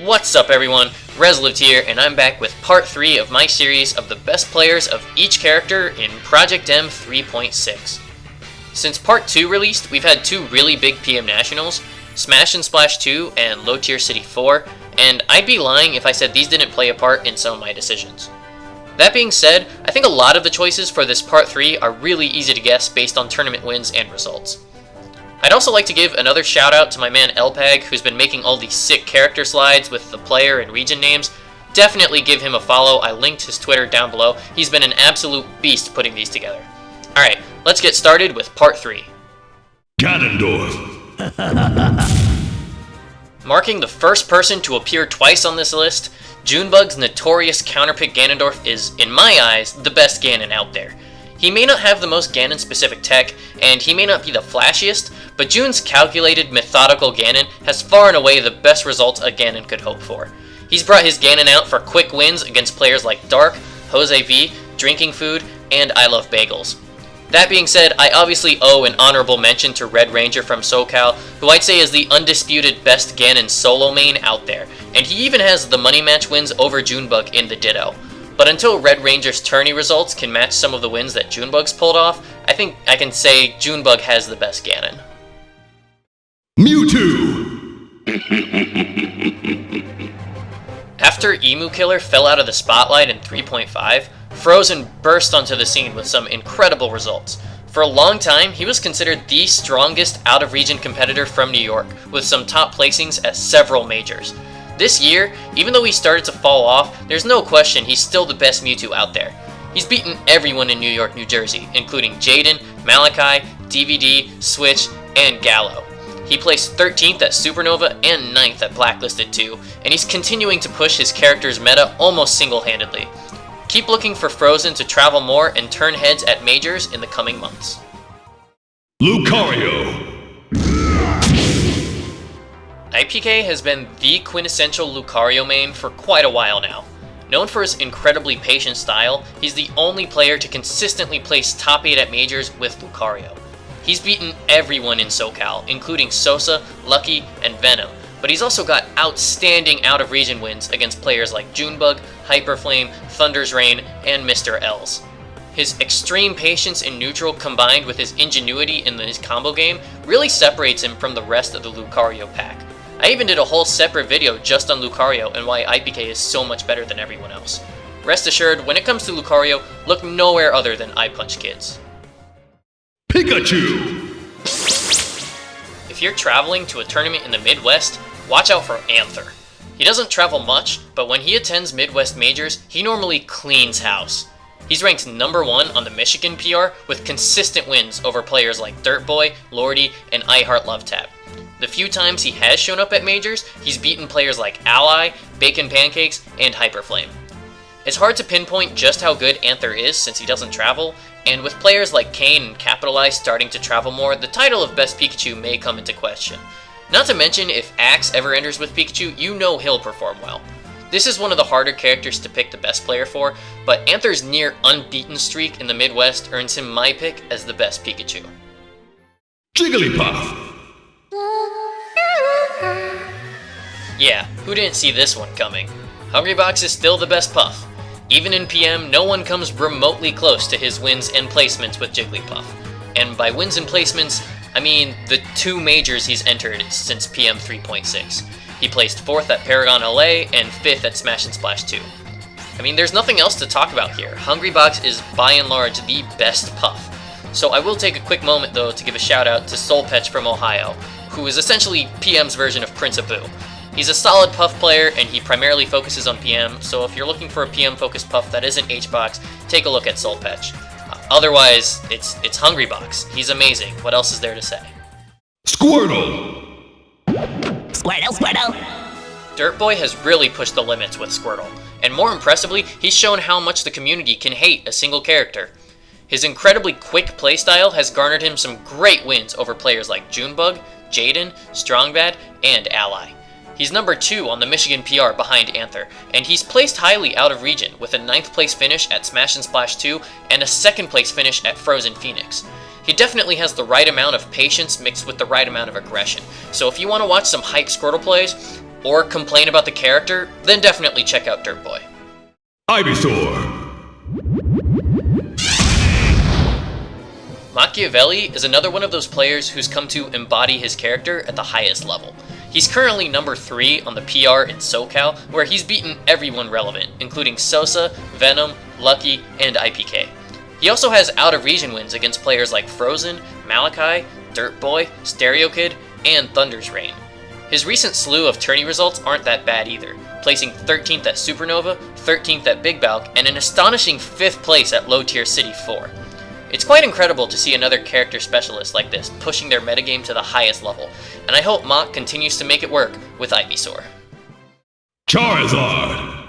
What's up everyone, reslived here, and I'm back with part 3 of my series of the best players of each character in Project M 3.6. Since part 2 released, we've had two really big PM Nationals, Smash and Splash 2 and Low Tier City 4, and I'd be lying if I said these didn't play a part in some of my decisions. That being said, I think a lot of the choices for this part 3 are really easy to guess based on tournament wins and results. I'd also like to give another shout out to my man Elpag, who's been making all these sick character slides with the player and region names. Definitely give him a follow, I linked his Twitter down below. He's been an absolute beast putting these together. Alright, let's get started with part 3. Ganondorf. Marking the first person to appear twice on this list, Junebug's notorious counterpick Ganondorf is, in my eyes, the best Ganon out there. He may not have the most Ganon-specific tech, and he may not be the flashiest, but June's calculated, methodical Ganon has far and away the best results a Ganon could hope for. He's brought his Ganon out for quick wins against players like Dark, Jose V, Drinking Food, and I Love Bagels. That being said, I obviously owe an honorable mention to Red Ranger from SoCal, who I'd say is the undisputed best Ganon solo main out there, and he even has the money match wins over Junebug in the Ditto. But until Red Ranger's tourney results can match some of the wins that Junebug's pulled off, I think I can say Junebug has the best Ganon. Mewtwo. After Emu Killer fell out of the spotlight in 3.5, Frozen burst onto the scene with some incredible results. For a long time, he was considered the strongest out-of-region competitor from New York, with some top placings at several majors. This year, even though he started to fall off, there's no question he's still the best Mewtwo out there. He's beaten everyone in New York, New Jersey, including Jaden, Malachi, DVD, Switch, and Gallo. He placed 13th at Supernova and 9th at Blacklisted 2, and he's continuing to push his character's meta almost single-handedly. Keep looking for Frozen to travel more and turn heads at majors in the coming months. Lucario. IPK has been the quintessential Lucario main for quite a while now. Known for his incredibly patient style, he's the only player to consistently place top 8 at majors with Lucario. He's beaten everyone in SoCal, including Sosa, Lucky, and Venom, but he's also got outstanding out-of-region wins against players like Junebug, Hyperflame, Thunder's Reign, and Mr. Els. His extreme patience in neutral combined with his ingenuity in his combo game really separates him from the rest of the Lucario pack. I even did a whole separate video just on Lucario and why IPK is so much better than everyone else. Rest assured, when it comes to Lucario, look nowhere other than iPunch Kids. Pikachu. If you're traveling to a tournament in the Midwest, watch out for Anther. He doesn't travel much, but when he attends Midwest majors, he normally cleans house. He's ranked number 1 on the Michigan PR with consistent wins over players like Dirtboy, Lordy, and iHeartLoveTap. The few times he has shown up at majors, he's beaten players like Ally, Bacon Pancakes, and Hyperflame. It's hard to pinpoint just how good Anther is since he doesn't travel, and with players like Kane and Capitalize starting to travel more, the title of Best Pikachu may come into question. Not to mention, if Axe ever enters with Pikachu, you know he'll perform well. This is one of the harder characters to pick the best player for, but Anther's near unbeaten streak in the Midwest earns him my pick as the best Pikachu. Jigglypuff. Yeah, who didn't see this one coming? Hungrybox is still the best Puff. Even in PM, no one comes remotely close to his wins and placements with Jigglypuff. And by wins and placements, I mean the 2 majors he's entered since PM 3.6. He placed 4th at Paragon LA and 5th at Smash and Splash 2. I mean, there's nothing else to talk about here. Hungrybox is by and large the best Puff. So I will take a quick moment though to give a shout out to Soulpetch from Ohio, who is essentially PM's version of Prince of Boo. He's a solid Puff player and he primarily focuses on PM, so if you're looking for a PM focused Puff that isn't H-Box, take a look at Soulpetch. Otherwise, it's Hungrybox. He's amazing. What else is there to say? Squirtle. Squirtle. Dirtboy has really pushed the limits with Squirtle, and more impressively, he's shown how much the community can hate a single character. His incredibly quick playstyle has garnered him some great wins over players like Junebug, Jaden, Strongbad, and Ally. He's number 2 on the Michigan PR behind Anther, and he's placed highly out of region with a 9th place finish at Smash and Splash 2 and a 2nd place finish at Frozen Phoenix. He definitely has the right amount of patience mixed with the right amount of aggression, so if you want to watch some hype Squirtle plays, or complain about the character, then definitely check out Dirt Boy. Ivysaur. Machiavelli is another one of those players who's come to embody his character at the highest level. He's currently number 3 on the PR in SoCal, where he's beaten everyone relevant, including Sosa, Venom, Lucky, and IPK. He also has out-of-region wins against players like Frozen, Malachi, Dirt Boy, Stereo Kid, and Thunder's Reign. His recent slew of tourney results aren't that bad either, placing 13th at Supernova, 13th at Big Balk, and an astonishing 5th place at Low Tier City 4. It's quite incredible to see another character specialist like this pushing their metagame to the highest level, and I hope Mach continues to make it work with Ivysaur. Charizard.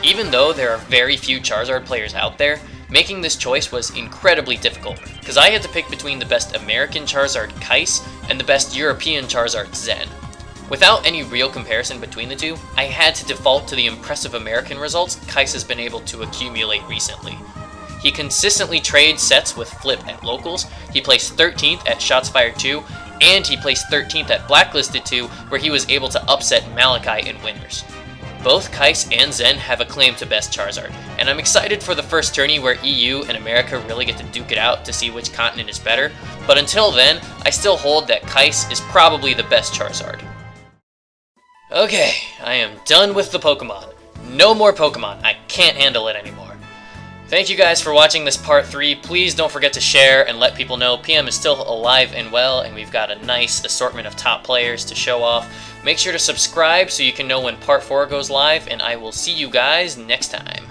Even though there are very few Charizard players out there, making this choice was incredibly difficult, because I had to pick between the best American Charizard Kais and the best European Charizard Zen. Without any real comparison between the two, I had to default to the impressive American results Kais has been able to accumulate recently. He consistently trades sets with Flip at Locals, he placed 13th at Shots Fired 2, and he placed 13th at Blacklisted 2, where he was able to upset Malachi in Winners. Both Kais and Zen have a claim to best Charizard, and I'm excited for the first tourney where EU and America really get to duke it out to see which continent is better, but until then, I still hold that Kais is probably the best Charizard. Okay, I am done with the Pokemon. No more Pokemon, I can't handle it anymore. Thank you guys for watching this part 3. Please don't forget to share and let people know PM is still alive and well, and we've got a nice assortment of top players to show off. Make sure to subscribe so you can know when part 4 goes live, and I will see you guys next time.